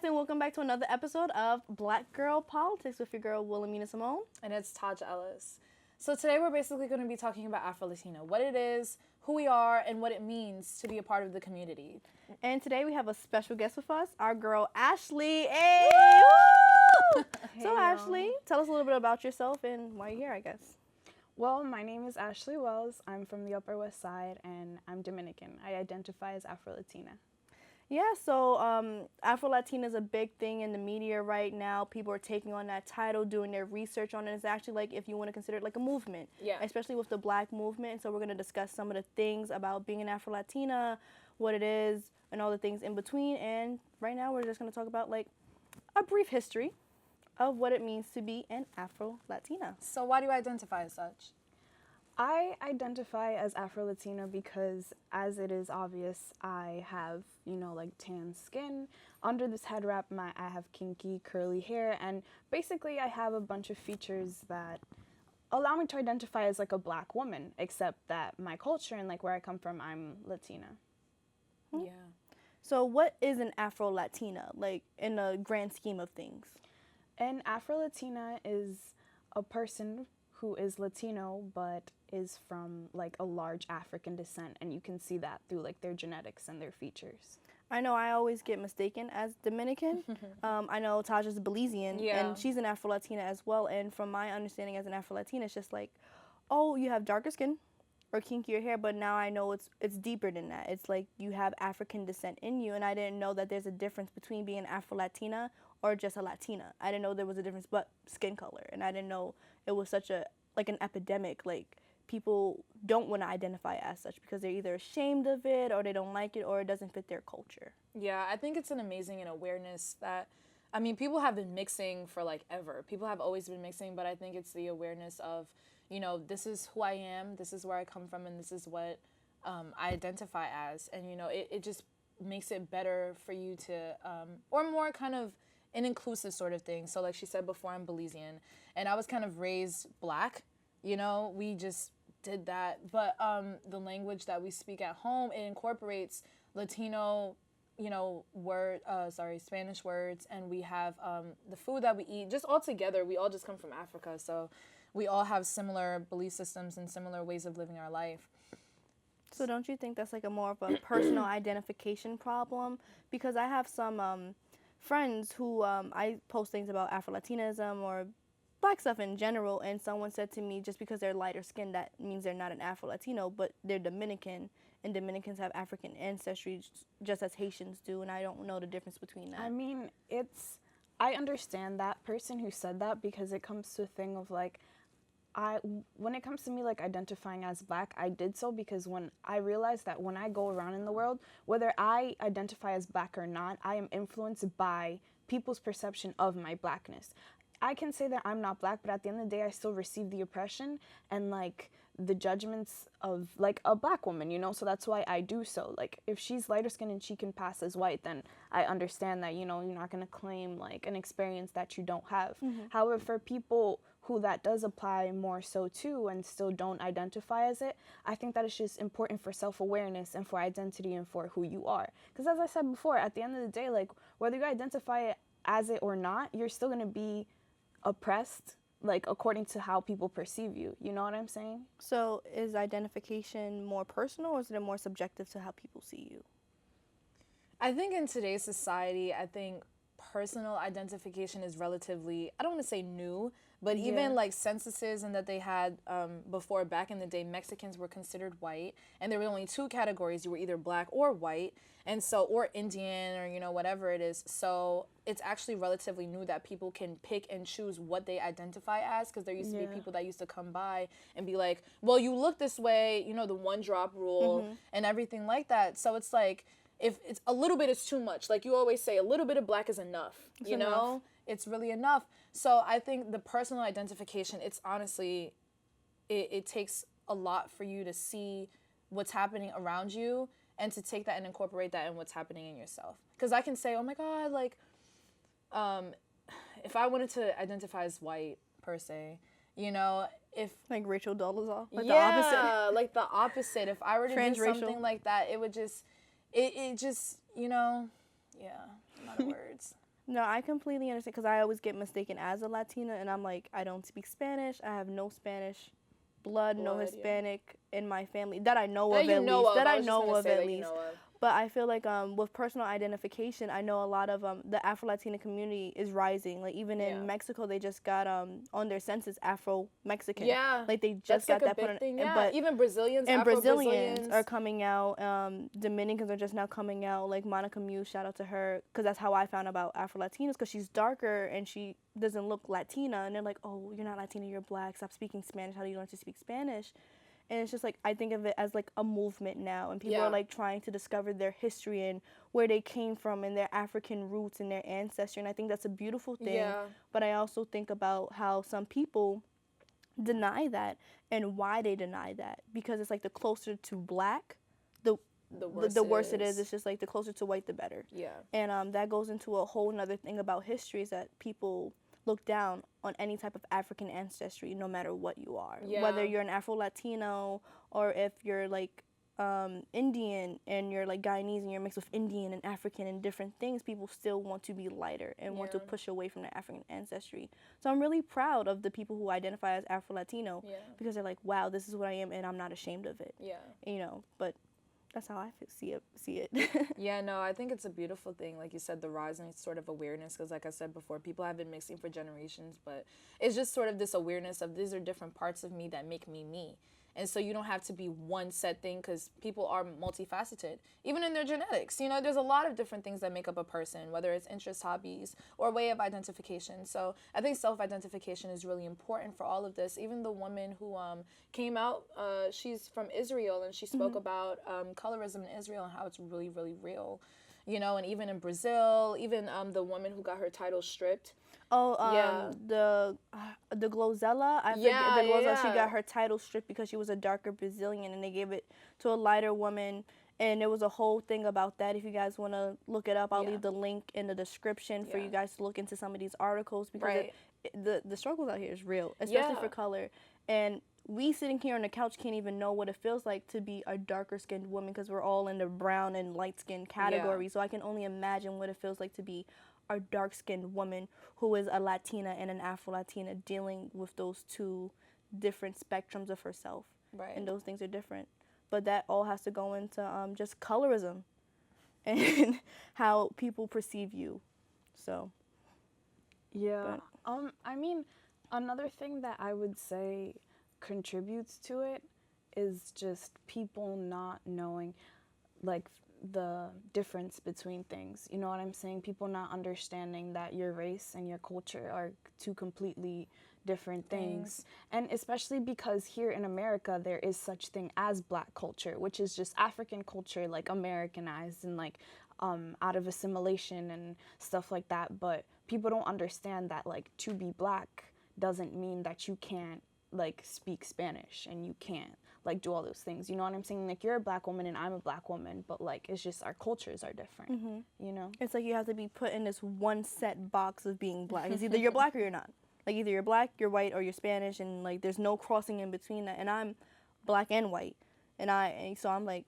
and welcome back to another episode of Black Girl Politics with your girl, Wilhelmina Simone. And it's Taj Ellis. So today we're basically going to be talking about Afro-Latina, what it is, who we are, and what it means to be a part of the community. And today we have a special guest with us, our girl, Ashley. Hey! Woo! So Ashley, tell us a little bit about yourself and why you're here, I guess. Well, my name is Ashley Wells. I'm from the Upper West Side, and I'm Dominican. I identify as Afro-Latina. Yeah, so Afro-Latina is a big thing in the media right now. People are taking on that title, doing their research on it. It's actually like, if you want to consider it like a movement, especially with the Black movement. So we're going to discuss some of the things about being an Afro-Latina, what it is, and all the things in between. And right now we're just going to talk about like a brief history of what it means to be an Afro-Latina. So why do you identify as such? I identify as Afro-Latina because, as it is obvious, I have, like tan skin. Under this head wrap, I have kinky, curly hair, and basically I have a bunch of features that allow me to identify as like a Black woman, except that my culture and like where I come from, I'm Latina. Yeah. So what is an Afro-Latina, like in the grand scheme of things? An Afro-Latina is a person who is Latino but is from like a large African descent, and you can see that through like their genetics and their features. I know I always get mistaken as Dominican. I know Taj is Belizean, and she's an Afro-Latina as well, and from my understanding as an Afro-Latina, it's just like, oh, you have darker skin or kinkier hair, but now I know it's deeper than that. It's like you have African descent in you, and I didn't know that there's a difference between being Afro-Latina or just a Latina. I didn't know there was a difference but skin color, and I didn't know it was such a, like an epidemic, like people don't want to identify as such because they're either ashamed of it or they don't like it or it doesn't fit their culture. Yeah, I think it's an amazing awareness that, people have been mixing for like ever. People have always been mixing, but I think it's the awareness of, this is who I am, this is where I come from, and this is what I identify as. And, it just makes it better for you to, or more kind of an inclusive sort of thing. So like she said before, I'm Belizean, and I was kind of raised Black. We just did that. But the language that we speak at home, it incorporates Latino, Spanish words, and we have the food that we eat. Just all together, we all just come from Africa, so we all have similar belief systems and similar ways of living our life. So don't you think that's like a more of a personal identification problem? Because I have some friends who I post things about Afro-Latinism or Black stuff in general, and someone said to me, just because they're lighter skinned, that means they're not an Afro-Latino, but they're Dominican, and Dominicans have African ancestry just as Haitians do, and I don't know the difference between that. I understand that person who said that, because it comes to a thing of like, when it comes to me like identifying as Black, I did so because when I realized that when I go around in the world, whether I identify as Black or not, I am influenced by people's perception of my Blackness. I can say that I'm not Black, but at the end of the day, I still receive the oppression and like the judgments of like a Black woman, so that's why I do so. Like if she's lighter skinned and she can pass as white, then I understand that, you're not going to claim like an experience that you don't have. However, for people who that does apply more so to and still don't identify as it, I think that it's just important for self-awareness and for identity and for who you are. Because as I said before, at the end of the day, like whether you identify as it or not, you're still going to be oppressed, like according to how people perceive you. You know what I'm saying? So is identification more personal, or is it more subjective to how people see you? I think in today's society, personal identification is relatively, I don't want to say new, but even like censuses and that they had before, back in the day, Mexicans were considered white, and there were only two categories. You were either Black or white, and so, or Indian, or whatever it is. So it's actually relatively new that people can pick and choose what they identify as, because there used to be people that used to come by and be like, well, you look this way, the one drop rule and everything like that. So it's like, if it's a little bit is too much, like you always say, a little bit of Black is enough, it's really enough. So I think the personal identification, it's honestly, it takes a lot for you to see what's happening around you and to take that and incorporate that in what's happening in yourself. Because I can say, oh my God, like, if I wanted to identify as white per se, if like Rachel Dolezal, like the opposite, like the opposite. If I were to do something like that, it would just, it just, a lot of words. No, I completely understand because I always get mistaken as a Latina, and I'm like, I don't speak Spanish. I have no Spanish blood, no Hispanic in my family that I know of, at least. That I know of, at least. But I feel like with personal identification, I know a lot of the Afro-Latina community is rising. Like even in Mexico, they just got on their census Afro-Mexican. Yeah, like they just got that put on. Thing, yeah. But even Brazilians, and Brazilians are coming out. Dominicans are just now coming out. Like Monica Muse, shout out to her, because that's how I found about Afro-Latinas, because she's darker and she doesn't look Latina. And they're like, oh, you're not Latina, you're black. Stop speaking Spanish. How do you learn to speak Spanish? And it's just like, I think of it as like a movement now, and people are like trying to discover their history and where they came from and their African roots and their ancestry, and I think that's a beautiful thing. But I also think about how some people deny that and why they deny that, because it's like the closer to black, the worse it is. It's just like the closer to white, the better. And that goes into a whole nother thing about history, is that people look down on any type of African ancestry, no matter what you are. Whether you're an Afro-Latino, or if you're like Indian and you're like Guyanese and you're mixed with Indian and African and different things, people still want to be lighter and want to push away from their African ancestry. So I'm really proud of the people who identify as Afro-Latino, because they're like, wow, this is what I am and I'm not ashamed of it. You know, but that's how I see it. Yeah, no, I think it's a beautiful thing. Like you said, the rising sort of awareness, because like I said before, people have been mixing for generations, but it's just sort of this awareness of these are different parts of me that make me me. And so you don't have to be one set thing, because people are multifaceted, even in their genetics. You know, there's a lot of different things that make up a person, whether it's interests, hobbies, or way of identification. So I think self-identification is really important for all of this. Even the woman who came out, she's from Israel, and she spoke about colorism in Israel and how it's really, really real. You know, and even in Brazil, even the woman who got her title stripped. The Glozella, I forget the Glozella. She got her title stripped because she was a darker Brazilian, and they gave it to a lighter woman. And there was a whole thing about that. If you guys want to look it up, I'll leave the link in the description for you guys to look into some of these articles, because the struggles out here is real, especially for color. And we sitting here on the couch can't even know what it feels like to be a darker skinned woman, because we're all in the brown and light skinned category. So I can only imagine what it feels like to be a dark-skinned woman who is a Latina and an Afro-Latina, dealing with those two different spectrums of herself. And those things are different. But that all has to go into just colorism and how people perceive you. So. Yeah. I mean, another thing that I would say contributes to it is just people not knowing, like, the difference between things. You know what I'm saying? People not understanding that your race and your culture are two completely different things. And especially because here in America there is such thing as black culture, which is just African culture, like Americanized and like out of assimilation and stuff like that. But people don't understand that, like, to be black doesn't mean that you can't like speak Spanish and you can't like do all those things. You know what I'm saying? Like, you're a black woman and I'm a black woman, but like it's just our cultures are different. You know? It's like you have to be put in this one set box of being black. It's either you're black or you're not. Like, either you're black, you're white, or you're Spanish, and like there's no crossing in between that. And I'm black and white, and so I'm like,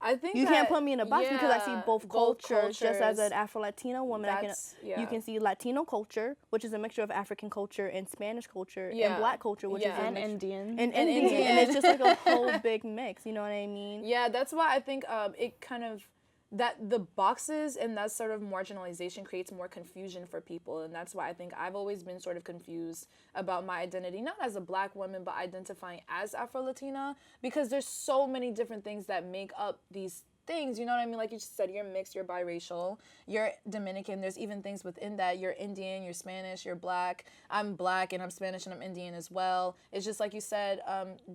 I think you can't put me in a box, because I see both cultures. Just as an Afro-Latina woman, you can see Latino culture, which is a mixture of African culture and Spanish culture, and black culture, which is and Indian. And Indian. And it's just like a whole big mix, you know what I mean? Yeah, that's why I think it kind of, that the boxes and that sort of marginalization creates more confusion for people. And that's why I think I've always been sort of confused about my identity, not as a black woman, but identifying as Afro-Latina, because there's so many different things that make up these things, you know what I mean? Like you just said, you're mixed, you're biracial, you're Dominican. There's even things within that. You're Indian, you're Spanish, you're black. I'm black and I'm Spanish and I'm Indian as well. It's just like you said,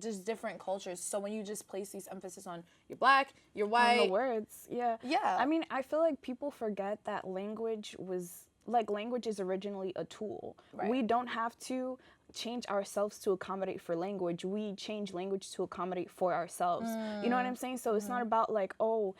just different cultures. So when you just place these emphasis on you're black, you're white. On the words, yeah. I mean, I feel like people forget that language is originally a tool. We don't have to change ourselves to accommodate for language. We change language to accommodate for ourselves. You know what I'm saying? So it's not about like, oh,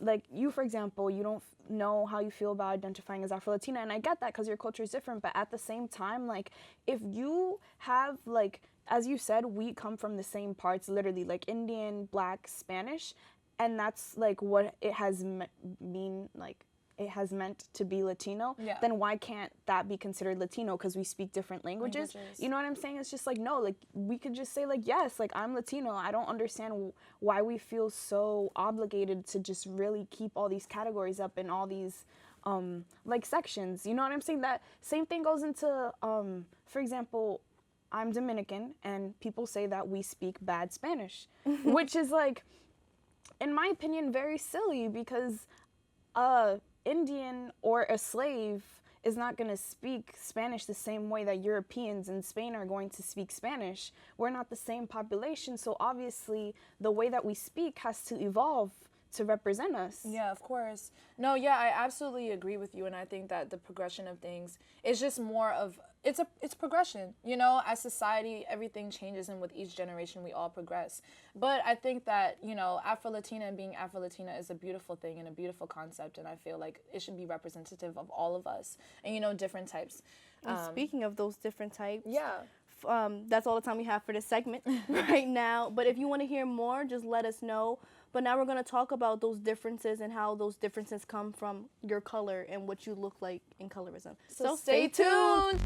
like you, for example, you don't know how you feel about identifying as Afro-Latina, and I get that because your culture is different, but at the same time, like, if you have, like, as you said, we come from the same parts, literally, like Indian, black, Spanish, and that's like what it has mean, like, it has meant to be Latino, then why can't that be considered Latino because we speak different languages? You know what I'm saying? It's just like, no, like we could just say like, yes, like I'm Latino. I don't understand why we feel so obligated to just really keep all these categories up in all these like sections. You know what I'm saying? That same thing goes into, for example, I'm Dominican and people say that we speak bad Spanish, which is like, in my opinion, very silly because Indian or a slave is not going to speak Spanish the same way that Europeans in Spain are going to speak Spanish. We're not the same population, so obviously the way that we speak has to evolve to represent us. Yeah, of course. No, yeah, I absolutely agree with you, and I think that the progression of things is just more of it's progression. You know, as society, everything changes, and with each generation, we all progress. But I think that, you know, Afro-Latina and being Afro-Latina is a beautiful thing and a beautiful concept, and I feel like it should be representative of all of us and, you know, different types. And speaking of those different types, that's all the time we have for this segment right now. But if you want to hear more, just let us know. But now we're going to talk about those differences and how those differences come from your color and what you look like in colorism. So stay tuned.